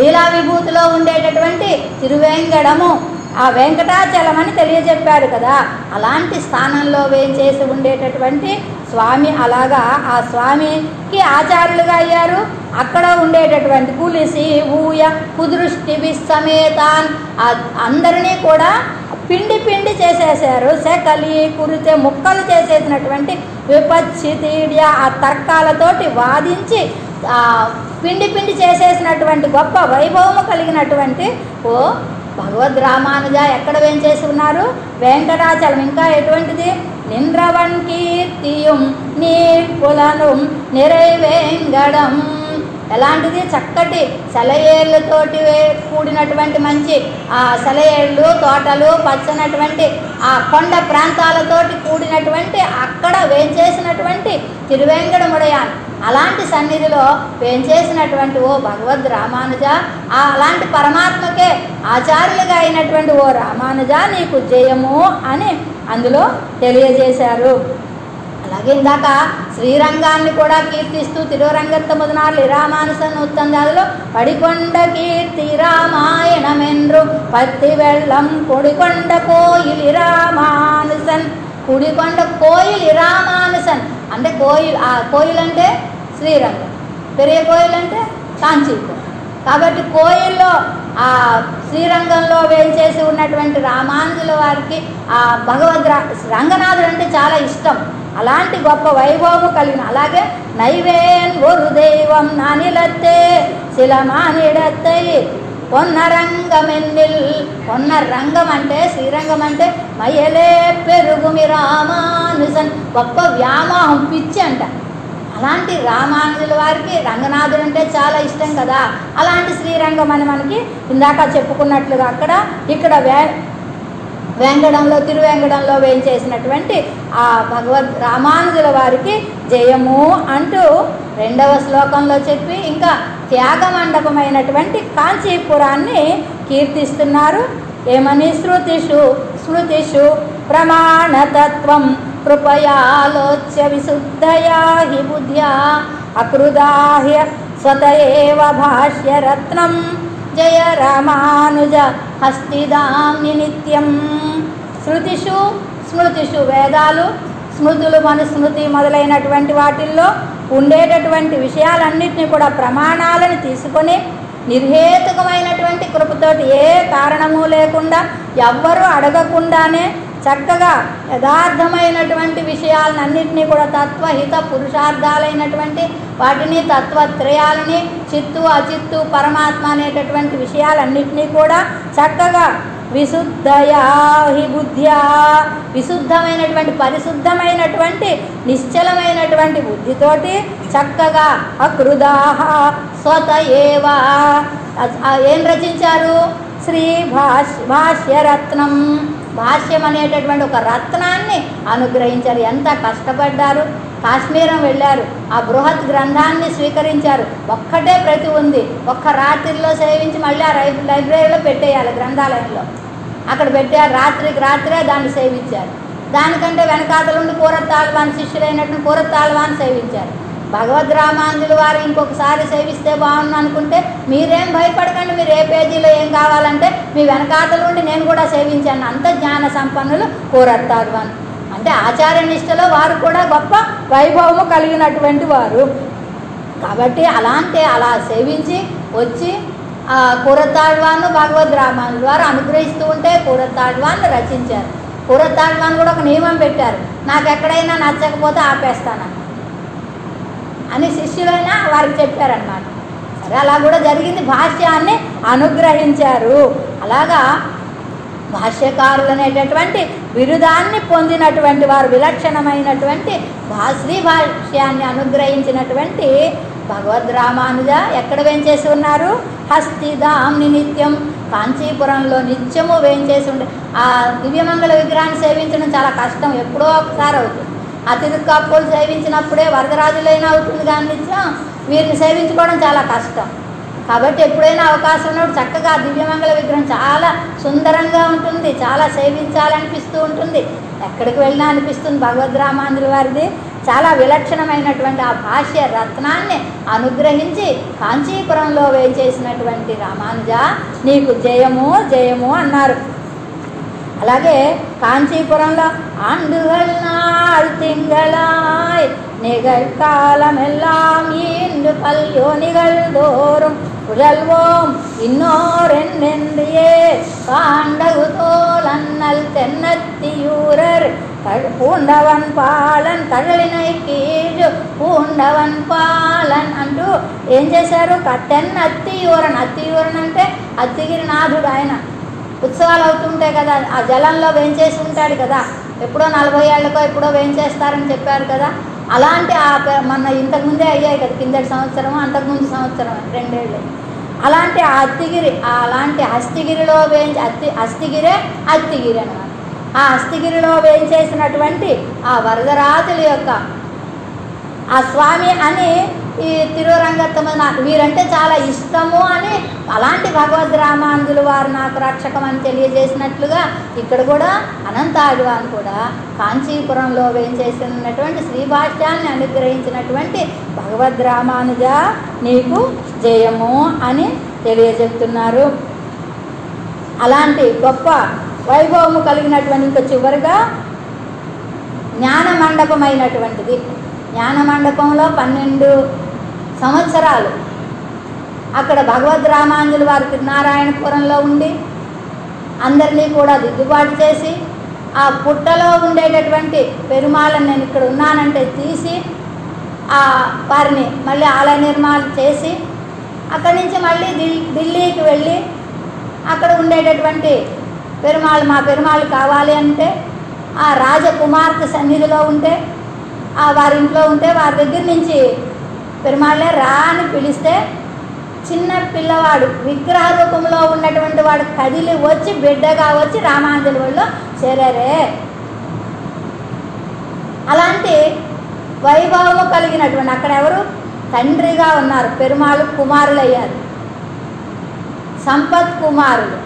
లీలా విభూతిలో ఉండేటటువంటి తిరువేంగడము ఆ వెంకటాచలం అని తెలియజెప్పాడు కదా. అలాంటి స్థానంలో వేంచేసి ఉండేటటువంటి స్వామి, అలాగా ఆ స్వామికి ఆచార్యులుగా అయ్యారు. అక్కడ ఉండేటటువంటి కులిసి ఊయ కుదృష్టి విస్సమేతాన్ అందరినీ కూడా పిండి చేసేసారు. శకలి కురితే ముక్కలు చేసేసినటువంటి విపచ్చితీడ్య ఆ తర్కాలతోటి వాదించి పిండి చేసేసినటువంటి గొప్ప వైభవము కలిగినటువంటి ఓ భగవద్ రామానుజ ఎక్కడ వేంచేసి ఉన్నారు? వెంకటాచలం. ఇంకా ఎటువంటిది? నింద్రవన్ కీర్తియం నీర్పులను నిరైవేంగడం. ఎలాంటిది? చక్కటి సెలయేళ్ళతోటి కూడినటువంటి మంచి ఆ సెలయేళ్ళు తోటలు పచ్చనటువంటి ఆ కొండ ప్రాంతాలతోటి కూడినటువంటి అక్కడ వేంచేసినటువంటి తిరువేంకటముడయాన్. అలాంటి సన్నిధిలో వేంచేసినటువంటి ఓ భగవద్ రామానుజ అలాంటి పరమాత్మకే ఆచార్యులుగా అయినటువంటి ఓ రామానుజ నీకు జయము అని అందులో తెలియజేశారు. అలాగే ఇందాక శ్రీరంగాన్ని కూడా కీర్తిస్తూ తిరువరంగత్తముదనార్లు రామానుజ నూత్తందాదిలో పడికొండ కీర్తి రామాయణమెండ్రు పత్తి వెళ్ళం కొడికొండ కోయిలి రామానుజన్. కుడికొండ కోయిలి రామానుజన్ అంటే కోయిల్ అంటే శ్రీరంగం, పెరియ కోయిల్ అంటే కాంచీపురం. కాబట్టి కోయిల్లో ఆ శ్రీరంగంలో వేంచేసి ఉన్నటువంటి రామానుజుల వారికి ఆ రంగనాథుడు అంటే చాలా ఇష్టం. అలాంటి గొప్ప వైభవము కలిగిన అలాగే నైవేన్ ఒరు దైవం నానిలత్తే శిలమానిడత్తై పొన్నరంగమెన్నిల్. పొన్నరంగం అంటే శ్రీరంగం అంటే మయలే పెరుగుమి రామానుజన్. గొప్ప వ్యామోహం పిచ్చి అంట. అలాంటి రామానుజుల వారికి రంగనాథుడు అంటే చాలా ఇష్టం కదా. అలాంటి శ్రీరంగం అని మనకి ఇందాక చెప్పుకున్నట్లుగా ఇక్కడ వేంగడంలో తిరువేంగడంలో వేంచేసినటువంటి ఆ భగవద్ రామానుజుల వారికి జయము అంటూ రెండవ శ్లోకంలో చెప్పి ఇంకా త్యాగమండపమైనటువంటి కాంచీపురాన్ని కీర్తిస్తున్నారు. ఏమని? స్మృతిషు ప్రమాణతత్వం కృపయాలోచ్య విశుద్ధయా హి బుద్ధ్యా అకృదాహ్య స్వతయేవ భాష్యరత్నం జయ రామానుజ హస్తిదామ్ని నిత్యం. స్మృతిషు వేదాలు, స్మృతులు, మనుస్మృతి మొదలైనటువంటి వాటిల్లో ఉండేటటువంటి విషయాలన్నింటినీ కూడా ప్రమాణాలను తీసుకొని నిర్హేతుకమైనటువంటి కృపతోటి ఏ కారణము లేకుండా ఎవ్వరూ అడగకుండానే చక్కగా యథార్థమైనటువంటి విషయాలన్నింటినీ కూడా తత్వహిత పురుషార్థాలైనటువంటి వాటిని తత్వత్రయాలని చిత్తు అచిత్తు పరమాత్మ అనేటటువంటి విషయాలన్నింటినీ కూడా చక్కగా విశుద్ధయా హి బుద్ధ్యా విశుద్ధమైనటువంటి పరిశుద్ధమైనటువంటి నిశ్చలమైనటువంటి బుద్ధితోటి చక్కగా అకృదాహ స్వత ఏవా ఏం రచించారు? శ్రీ భాష్యరత్నం భాష్యం అనేటటువంటి ఒక రత్నాన్ని అనుగ్రహించారు. ఎంత కష్టపడ్డారు. కాశ్మీరం వెళ్ళారు, ఆ బృహత్ గ్రంథాన్ని స్వీకరించారు. ఒక్కటే ప్రతి ఉంది, ఒక్క రాత్రిలో సేవించి మళ్ళీ ఆ లైబ్రరీలో పెట్టేయాలి, గ్రంథాలయంలో అక్కడ పెట్టారు. రాత్రికి రాత్రే దాన్ని సేవించారు. దానికంటే వెనకాతలుండి కూరతాళ్వాన్ శిష్యులైనటువంటి కూరతాళ్వాన్ సేవించారు. భగవద్ రామానుజుల వారు ఇంకొకసారి సేవిస్తే బాగుంది అనుకుంటే మీరేం భయపడకండి, మీరు ఏ పేజీలో ఏం కావాలంటే మీ వెనకాతలు ఉండి నేను కూడా సేవించాను. అంత జ్ఞాన సంపన్నులు కూరతాళ్వాన్ అంటే ఆచార్య నిష్టలో వారు కూడా గొప్ప వైభవము కలిగినటువంటి వారు. కాబట్టి అలా సేవించి వచ్చి కూరతాళ్వాన్ భగవద్ రామానుజుల వారు అనుగ్రహిస్తూ ఉంటే కూరతాళ్వాన్ రచించారు. కూరతాళ్వాన్ కూడా ఒక నియమం పెట్టారు, నాకు ఎక్కడైనా నచ్చకపోతే ఆపేస్తానని అని శిష్యులైనా వారికి చెప్పారన్నమాట. సరే అలా కూడా జరిగింది, భాష్యాన్ని అనుగ్రహించారు. అలాగా భాష్యకారులు అనేటటువంటి బిరుదాన్ని పొందినటువంటి వారు విలక్షణమైనటువంటి శ్రీ భాష్యాన్ని అనుగ్రహించినటువంటి భగవద్ రామానుజ ఎక్కడ వేంచేసి ఉన్నారు? హస్తిధాంని నిత్యం కాంచీపురంలో నిత్యము వేంచేసి ఉండే. ఆ దివ్యమంగళ విగ్రహాన్ని సేవించడం చాలా కష్టం, ఎప్పుడో ఒకసారి అవుతుంది. ఆ తిరుక్కాపులు సేవించినప్పుడే వరదరాజులైనా అవుతుంది, కానీ నిత్యం వీరిని సేవించుకోవడం చాలా కష్టం. కాబట్టి ఎప్పుడైనా అవకాశం ఉన్నప్పుడు చక్కగా దివ్యమంగళ విగ్రహం చాలా సుందరంగా ఉంటుంది, చాలా సేవించాలనిపిస్తూ ఉంటుంది, ఎక్కడికి వెళ్ళినా అనిపిస్తుంది. భగవద్ రామానుజుల వారిది చాలా విలక్షణమైనటువంటి ఆ భాష్య రత్నాన్ని అనుగ్రహించి కాంచీపురంలో వేచేసినటువంటి రామానుజ నీకు జయము జయము అన్నారు. అలాగే కాంచీపురంలో ఆండుగల్ నాள் తింగళాయ్ நிகழ்காலமெல்லாம் ஈண்டு பல்யோனிகள் தோறும் புழல்வோம் இன்னோரென்னென்றியே காண்டகுதோல் அண்ணல் தென்னத்தியூரர் పూండవన్ పాలన్ కళ్ళినై కీజు పూండవన్ పాలన్ అంటూ ఏం చేశారు? అత్తియూరన్. అత్తియూరన్ అంటే అత్తిగిరి నాథుడు. ఆయన ఉత్సవాలు అవుతుంటాయి కదా, ఆ జలంలో వేంచేసి ఉంటాడు కదా, ఎప్పుడో 40 ఏళ్ళకో ఎప్పుడో వేంచేస్తారని చెప్పారు కదా. అలాంటి మన ఇంతకుముందే అయ్యాయి కదా, కిందటి సంవత్సరం అంతకుముందు సంవత్సరం 2 ఏళ్ళు. అలాంటి ఆ అత్తిగిరి, అలాంటి హస్తిగిరిలో అస్తిగిరే అత్తిగిరి అన్నమాట. ఆ హస్తిగిరిలో వేయించేసినటువంటి ఆ వరదరాజుల యొక్క ఆ స్వామి అని ఈ తిరురంగత్తమ నాకు వీరంటే చాలా ఇష్టము అని అలాంటి భగవద్ రామానుజుల వారు నాకు రక్షకం అని తెలియజేసినట్లుగా ఇక్కడ కూడా అనంతాళ్వాన్ కూడా కాంచీపురంలో వేయించేసినటువంటి శ్రీభాష్యాన్ని అనుగ్రహించినటువంటి భగవద్ రామానుజ నీకు జయము అని తెలియజెప్తున్నారు. అలాంటి గొప్ప వైభవము కలిగినటువంటి ఇంకా చివరిగా జ్ఞాన మండపమైనటువంటిది. జ్ఞాన మండపంలో 12 సంవత్సరాలు అక్కడ భగవద్ రామానుజుల వారి తిరునారాయణపురంలో ఉండి అందరినీ కూడా దిద్దుబాటు చేసి ఆ పుట్టలో ఉండేటటువంటి పెరుమాళ్ళని నేను ఇక్కడ ఉన్నానంటే తీసి వారిని మళ్ళీ ఆలయ నిర్మాణం చేసి అక్కడి నుంచి మళ్ళీ ఢిల్లీకి వెళ్ళి అక్కడ ఉండేటటువంటి పెరుమాళ్ళు మా పెరుమాళ్ళు కావాలి అంటే ఆ రాజకుమార్తె సన్నిధిలో ఉంటే వారి ఇంట్లో ఉంటే వారి దగ్గర నుంచి పెరుమాళ్ళే రా అని పిలిస్తే చిన్న పిల్లవాడు విగ్రహ రూపంలో ఉన్నటువంటి వాడు కదిలి వచ్చి బిడ్డగా వచ్చి రామానుజుల వాళ్ళలో చేరారే. అలాంటి వైభవము కలిగినటువంటి అక్కడ ఎవరు తండ్రిగా ఉన్నారు, పెరుమాళ్ళు కుమారులు అయ్యారు, సంపత్ కుమారులు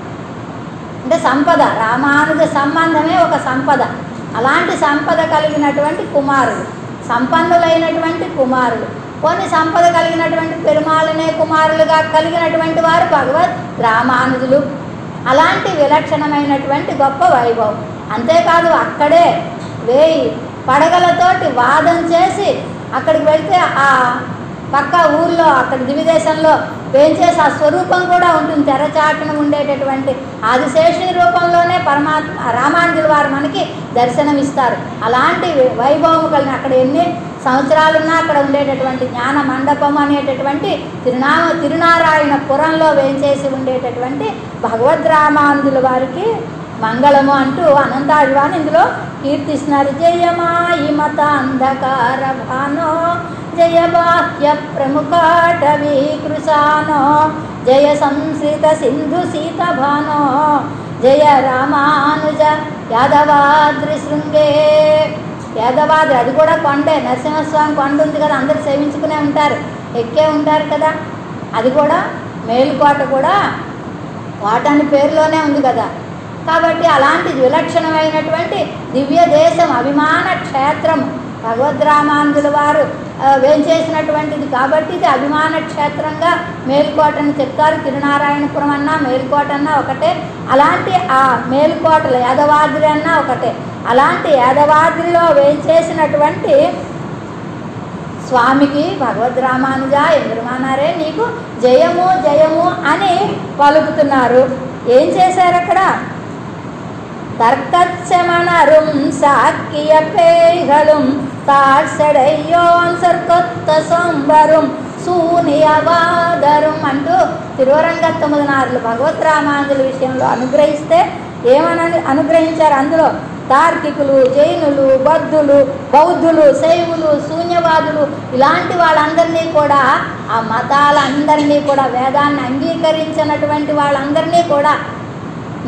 అంటే సంపద. రామానుజ సంబంధమే ఒక సంపద. అలాంటి సంపద కలిగినటువంటి కుమారులు, సంపన్నులైనటువంటి కుమారులు, కొన్ని సంపద కలిగినటువంటి పెరుమాళ్ళనే కుమారులుగా కలిగినటువంటి వారు భగవద్ రామానుజులు. అలాంటి విలక్షణమైనటువంటి గొప్ప వైభవం. అంతేకాదు అక్కడే 1000 పడగలతోటి వాదం చేసి అక్కడికి వెళ్తే ఆ పక్క ఊర్లో అక్కడ దివ్యదేశంలో వేంచేసి ఆ స్వరూపం కూడా ఉంటుంది. తెరచాటున ఉండేటటువంటి ఆదిశేషుని రూపంలోనే పరమాత్మ రామానుజుల వారు మనకి దర్శనమిస్తారు. అలాంటి వైభవం కలిగిన అక్కడ ఎన్ని సంవత్సరాలున్నా అక్కడ ఉండేటటువంటి జ్ఞాన మండపం అనేటటువంటి తిరునారాయణపురంలో వేంచేసి ఉండేటటువంటి భగవద్ రామానుజుల వారికి మంగళము అంటూ అనంతాళ్వాన్ ఇందులో కీర్తిస్తున్నారు. జయమాయి మత అంధకార భానో జయ బాహ్య ప్రముఖాటవీ కృశానో జయ సంశ్రిత సింధు సీత భానో జయ రామానుజ యాదవాద్రి శృంగే. యాదవాద్రి అది కూడా కొండే, నరసింహస్వామి కొండ ఉంది కదా, అందరు సేవించుకునే ఉంటారు, ఎక్కే ఉంటారు కదా. అది కూడా మేలుకోట కూడా కోట అని పేరులోనే ఉంది కదా. కాబట్టి అలాంటి విలక్షణమైనటువంటి దివ్య దేశం, అభిమాన క్షేత్రం భగవద్ రామానుజుల వారు వేంచేసినటువంటిది కాబట్టి ఇది అభిమాన క్షేత్రంగా మేలుకోటని చెప్తారు. తిరునారాయణపురం అన్నా మేలుకోట అన్నా ఒకటే. అలాంటి ఆ మేలుకోటలు యాదవాద్రి అన్నా ఒకటే. అలాంటి యాదవాద్రిలో వేంచేసినటువంటి స్వామికి భగవద్ రామానుజ ఎందరుమానారే నీకు జయము జయము అని పలుకుతున్నారు. ఏం చేశారు అక్కడ? తర్కచ్చమనరుం సాకియ పేగలుం తాడ్సడయ్యోన్ సర్కొత్త సంబరుం శూన్యవాదరుం అంటూ తిరువరంగత్తముదనారులు భగవద్ రామానుజుల విషయంలో అనుగ్రహిస్తే ఏమని అనుగ్రహించారు? అందులో తార్కికులు, జైనులు, బౌద్ధులు, శైవులు, శూన్యవాదులు ఇలాంటి వాళ్ళందరినీ కూడా, ఆ మతాలందరినీ కూడా, వేదాన్ని అంగీకరించినటువంటి వాళ్ళందరినీ కూడా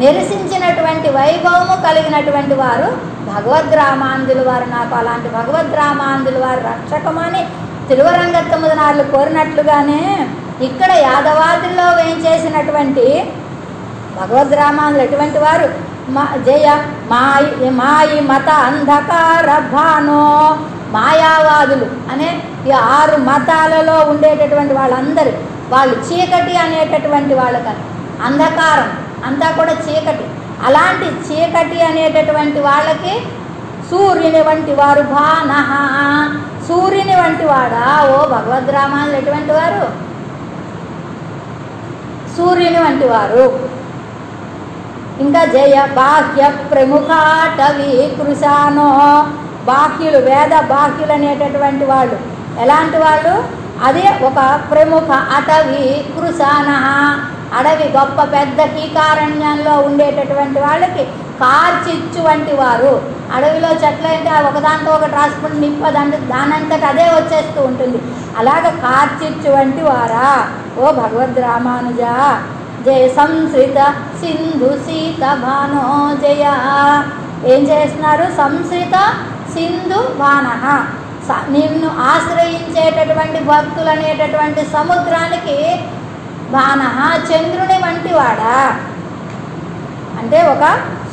నిరసించినటువంటి వైభవము కలిగినటువంటి వారు భగవద్ రామానుజుల వారు. నాకు అలాంటి భగవద్ రామానుజుల వారు రక్షకమని తిరువరంగత్తముదనారులు కోరినట్లుగానే ఇక్కడ యాదవాద్రిలో వేయించేసినటువంటి భగవద్ రామానుజులు ఎటువంటి వారు? జయ మాయి మత అంధకార భానో. మాయావాదులు అనే ఈ 6 మతాలలో ఉండేటటువంటి వాళ్ళందరూ, వాళ్ళు చీకటి అనేటటువంటి వాళ్ళకి, అంధకారం అంతా కూడా చీకటి. అలాంటి చీకటి అనేటటువంటి వాళ్ళకి సూర్యుని వంటి వారు భానః. సూర్యుని వంటి వాడా ఓ భగవద్ రామానుజులు ఎటువంటి వారు? సూర్యుని వంటి వారు. ఇంకా జయ బాహ్య ప్రముఖాటవీ కృశానో. బాహ్యులు, వేద బాహ్యులు అనేటటువంటి వాళ్ళు ఎలాంటి వాళ్ళు? అదే ఒక ప్రముఖ అటవీ కృశానః. అడవి గొప్ప పెద్ద కీకారణ్యంలో ఉండేటటువంటి వాళ్ళకి కార్చిచ్చు వంటి వారు. అడవిలో చెట్లు అంటే ఒకదాంతో ఒకటి రాసుకుని నింపదంటే దానంతట అదే వచ్చేస్తూ ఉంటుంది. అలాగ కార్చిచ్చు వంటి వారా ఓ భగవద్ రామానుజ. జయ సంశ్రిత సింధు సీత భానో జయ. ఏం చేస్తున్నారు? సంశ్రిత సింధు భానః. నిన్ను ఆశ్రయించేటటువంటి భక్తులు అనేటటువంటి సముద్రానికి భానః చంద్రుని వంటి వాడా. అంటే ఒక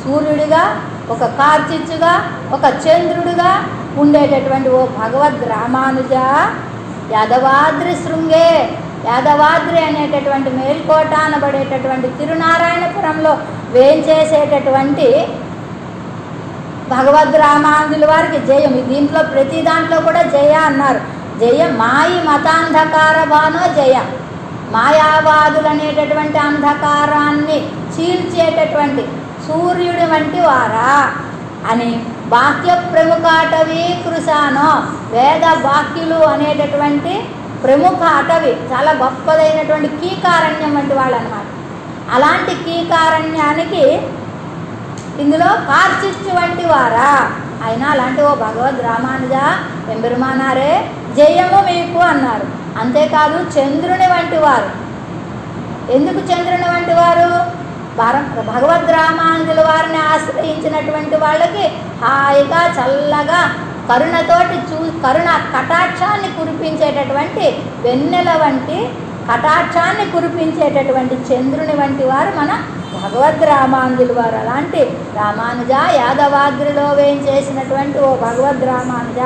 సూర్యుడిగా, ఒక కార్చిచ్చుగా, ఒక చంద్రుడిగా ఉండేటటువంటి ఓ భగవద్ రామానుజ. యాదవాద్రి శృంగే. యాదవాద్రి అనేటటువంటి మేల్కోట అనబడేటటువంటి తిరునారాయణపురంలో వేంచేసేటటువంటి భగవద్ రామానుజుల వారికి జయం. దీంట్లో ప్రతి దాంట్లో కూడా జయ అన్నారు. జయ మాయి మతాంధకార భానో జయ. మాయావాదులు అనేటటువంటి అంధకారాన్ని చీల్చేటటువంటి సూర్యుడి వంటి వారా అని. బాహ్య ప్రముఖాటవీ కృశానో. వేద బాహ్యులు అనేటటువంటి ప్రముఖ అటవి, చాలా గొప్పదైనటువంటి కీకారణ్యం వంటి వాళ్ళు అన్నమాట. అలాంటి కీకారణ్యానికి ఇందులో కార్చిచ్చు వంటి వారా అయినా అలాంటి ఓ భగవద్ రామానుజ ఎంబెరుమానారే జయము మీకు అన్నారు. అంతేకాదు చంద్రుని వంటి వారు. ఎందుకు చంద్రుని వంటి వారు? భగవద్ రామానుజుల వారిని ఆశ్రయించినటువంటి వాళ్ళకి హాయిగా చల్లగా కరుణతోటి కరుణ కటాక్షాన్ని కురిపించేటటువంటి వెన్నెల వంటి కటాక్షాన్ని కురిపించేటటువంటి చంద్రుని వంటి వారు మన భగవద్ రామానుజుల వారు. అలాంటి రామానుజ యాదవాద్రిలో వేయించేసినటువంటి ఓ భగవద్ రామానుజ.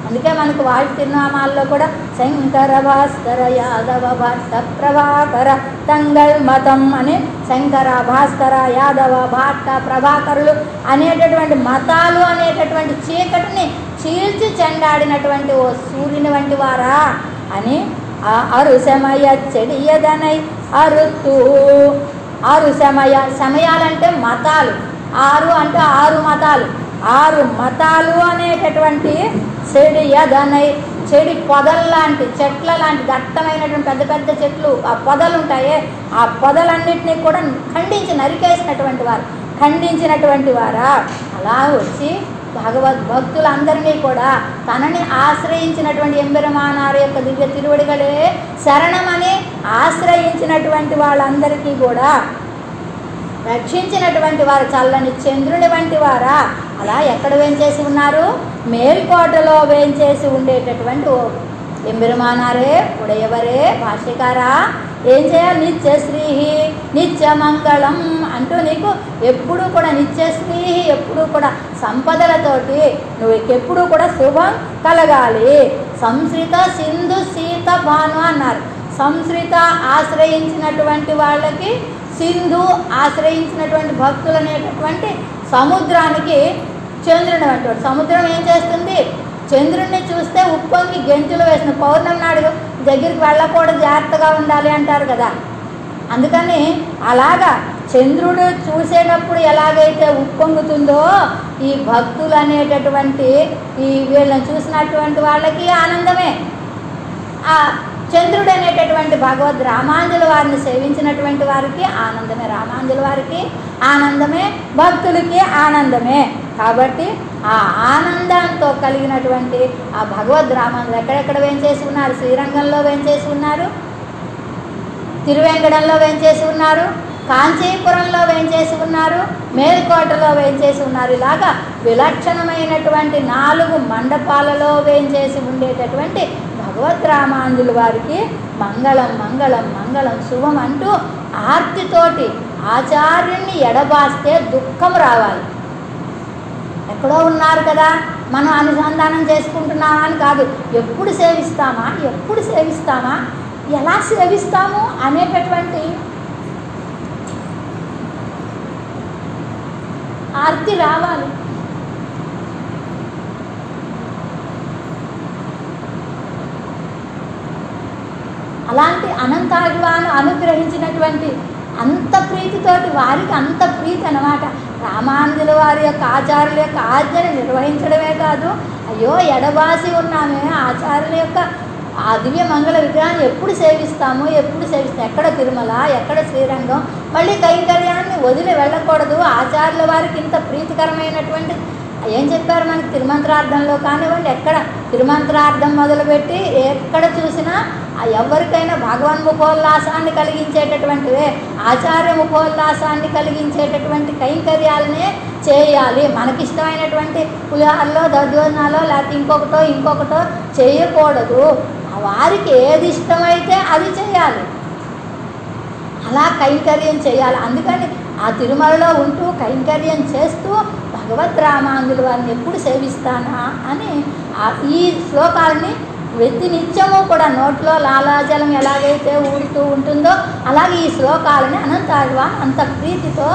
అందుకే మనకు వాటి తిరునామాల్లో కూడా శంకర భాస్కర యాదవ భట్ట ప్రభాకర తంగల్ మతం అని శంకర భాస్కర యాదవ భట్ట ప్రభాకరులు అనేటటువంటి మతాలు అనేటటువంటి చీకటిని చీల్చి చెండాడినటువంటి ఓ సూర్యుని వంటి వారా అని అరుసమయ చెడియదనై అరుతూ. సమయాలంటే మతాలు, 6 అంటే 6 మతాలు, 6 మతాలు అనేటటువంటి చెడియదనై, చెడి పొదల్లాంటి చెట్ల లాంటి దట్టమైనటువంటి పెద్ద పెద్ద చెట్లు, ఆ పొదలు ఉంటాయే ఆ పొదలన్నింటినీ కూడా ఖండించినటువంటి వారా అలా వచ్చి భగవద్భక్తులందరినీ కూడా తనని ఆశ్రయించినటువంటి ఎంబెరుమానారు యొక్క దివ్య తిరువడిగలే శరణమని ఆశ్రయించినటువంటి వాళ్ళందరికీ కూడా రక్షించినటువంటి వారు చల్లని చంద్రుని వంటి వారా అలా ఎక్కడ వేంచేసి ఉన్నారు? మేల్కోటలో వేంచేసి ఉండేటటువంటి ఎంబెరుమానారే ఉడయవరే భాష్యకారా ఏం చేయాలి? నిత్యశ్రీ నిత్యమంగళం అంటూ నీకు ఎప్పుడూ కూడా నిత్యశ్రీ, ఎప్పుడూ కూడా సంపదలతోటి నువ్వు ఎప్పుడూ కూడా శుభం కలగాలి. సంశ్రిత సింధు సీత భాను అన్నారు. సంశ్రిత ఆశ్రయించినటువంటి వాళ్ళకి, సింధు ఆశ్రయించినటువంటి భక్తులు అనేటటువంటి సముద్రానికి చంద్రుని వంటి వాడు. సముద్రం ఏం చేస్తుంది? చంద్రుడిని చూస్తే ఉప్పొంగి గెంతులు వేసిన పౌర్ణమి నాడు దగ్గరికి వెళ్ళకూడదు, జాగ్రత్తగా ఉండాలి అంటారు కదా. అందుకని అలాగా చంద్రుడు చూసేటప్పుడు ఎలాగైతే ఉప్పొంగుతుందో ఈ భక్తులు అనేటటువంటి ఈ వీళ్ళని చూసినటువంటి వాళ్ళకి ఆనందమే. ఆ చంద్రుడు అనేటటువంటి భగవద్ రామాంజుల వారిని సేవించినటువంటి వారికి ఆనందమే, రామాంజుల వారికి ఆనందమే, భక్తులకి ఆనందమే. కాబట్టి ఆ ఆనందంతో కలిగినటువంటి ఆ భగవద్ రామాంజులు ఎక్కడెక్కడ వేంచేసి ఉన్నారు? శ్రీరంగంలో వేంచేసి ఉన్నారు, తిరువెంగడంలో వేంచేసి ఉన్నారు, కాంచీపురంలో వేంచేసి ఉన్నారు, మేల్కోటలో వేంచేసి ఉన్నారు. ఇలాగా విలక్షణమైనటువంటి 4 మండపాలలో వేంచేసి ఉండేటటువంటి భగవద్ రామాంజుల వారికి మంగళం మంగళం మంగళం శుభం అంటూ ఆర్తితోటి ఆచార్యుణ్ణి ఎడబాస్తే దుఃఖం రావాలి. ఎక్కడో ఉన్నారు కదా, మనం అనుసంధానం చేసుకుంటున్నామా అని కాదు, ఎప్పుడు సేవిస్తామా, ఎలా సేవిస్తాము అనేటటువంటి ఆర్తి రావాలి. అలాంటి అనంతాழ்వాను అనుగ్రహించినటువంటి అంత ప్రీతితోటి వారికి అంత ప్రీతి అన్నమాట. రామానుజుల వారి యొక్క ఆచార్యుల యొక్క ఆజ్ఞను నిర్వహించడమే కాదు, అయ్యో ఎడబాసి ఉన్నామే ఆచార్యుల యొక్క ఆ దివ్య మంగళ విగ్రహాన్ని ఎప్పుడు సేవిస్తాం, ఎక్కడ తిరుమల, ఎక్కడ శ్రీరంగం, మళ్ళీ కైంకర్యాన్ని వదిలి వెళ్ళకూడదు. ఆచార్యుల వారికి ఇంత ప్రీతికరమైనటువంటి ఏం చెప్పారు మనకి తిరుమంత్రార్థంలో కానివ్వండి, ఎక్కడ తిరుమంత్రార్థం మొదలుపెట్టి ఎక్కడ చూసినా ఎవరికైనా భగవన్ముఖోల్లాసాన్ని కలిగించేటటువంటివే, ఆచార్య ముఖోల్లాసాన్ని కలిగించేటటువంటి కైంకర్యాలనే చేయాలి. మనకిష్టమైనటువంటి పులిహారలో దద్దోజనాలో లేకపోతే ఇంకొకటో చేయకూడదు. వారికి ఏది ఇష్టమైతే అది చేయాలి, అలా కైంకర్యం చేయాలి. అందుకని ఆ తిరుమలలో ఉంటూ కైంకర్యం చేస్తూ భగవద్ రామాంజుల వారిని ఎప్పుడు సేవిస్తానా అని ఈ శ్లోకాలని ప్రతి నిత్యము కూడా నోట్లో లాలాజలం ఎలాగైతే ఊడుతూ ఉంటుందో అలాగే ఈ శ్లోకాలని అనంతాళ్వాన్ అంత ప్రీతితో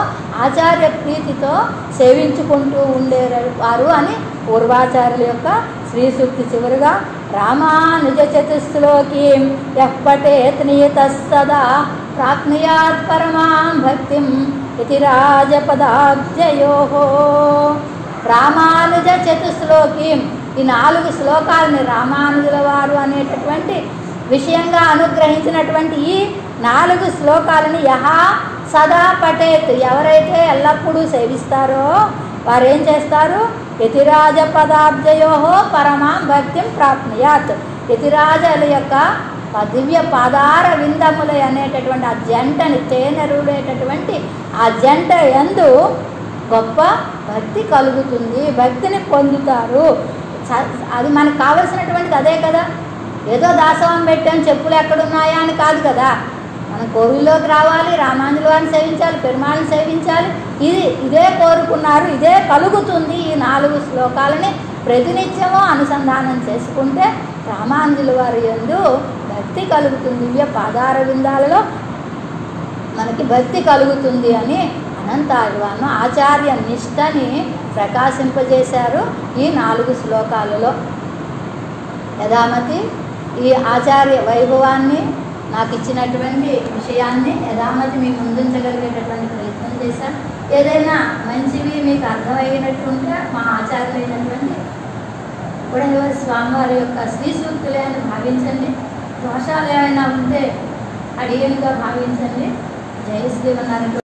ఆచార్య ప్రీతితో సేవించుకుంటూ ఉండేవారు అని పూర్వాచార్యుల యొక్క శ్రీ సూక్తి చివరిగా రామానుజ చతుశ్లోకీం యః పఠేత్ నియతః సదా ప్రాప్నుయాత్ పరమాం భక్తిం ఇతి రాజపదాబ్జయోః. రామానుజ చతుశ్లోకీం ఈ 4 శ్లోకాలని రామానుజుల వారు అనేటటువంటి విషయంగా అనుగ్రహించినటువంటి ఈ 4 శ్లోకాలని యహ సదా పఠేత్ ఎవరైతే ఎల్లప్పుడూ సేవిస్తారో వారు ఏం చేస్తారు? యతిరాజ పదాబ్జయో పరమాం భక్తిం ప్రాప్నుయాత్. యతిరాజుల యొక్క దివ్య పాదార విందముల అనేటటువంటి ఆ జంటని తేనెరుడేటటువంటి ఆ జంట యందు గొప్ప భక్తి కలుగుతుంది, భక్తిని పొందుతారు. అది మనకు కావలసినటువంటిది అదే కదా. ఏదో దాసవం పెట్టాను చెప్పులు ఎక్కడున్నాయా అని కాదు కదా. మనం కోవిల్లోకి రావాలి, రామానుజుల వారిని సేవించాలి, పెరుమాళని సేవించాలి, ఇదే కోరుకున్నారు, ఇదే కలుగుతుంది. ఈ 4 శ్లోకాలని ప్రతినిత్యము అనుసంధానం చేసుకుంటే రామానుజుల వారి యందు భక్తి కలుగుతుంది, దివ్య పాదార విందాలలో మనకి భక్తి కలుగుతుంది అని అనంతాళ్వాన్ ఆచార్య నిష్టని ప్రకాశింపజేశారు ఈ 4 శ్లోకాలలో. యథామతి ఈ ఆచార్య వైభవాన్ని నాకు ఇచ్చినటువంటి విషయాన్ని యథామతి మీ ముందుంచగలిగేటటువంటి ప్రయత్నం చేశాను. ఏదైనా మంచివి మీకు అర్థమైనట్టుంటే మా ఆచార్యులైనటువంటి ఉడయవ స్వామివారి యొక్క శ్రీ సూక్తులే అని భావించండి. దోషాలు ఏమైనా ఉంటే అడియనుగా భావించండి. జయ శ్రీమన్నారాయణ.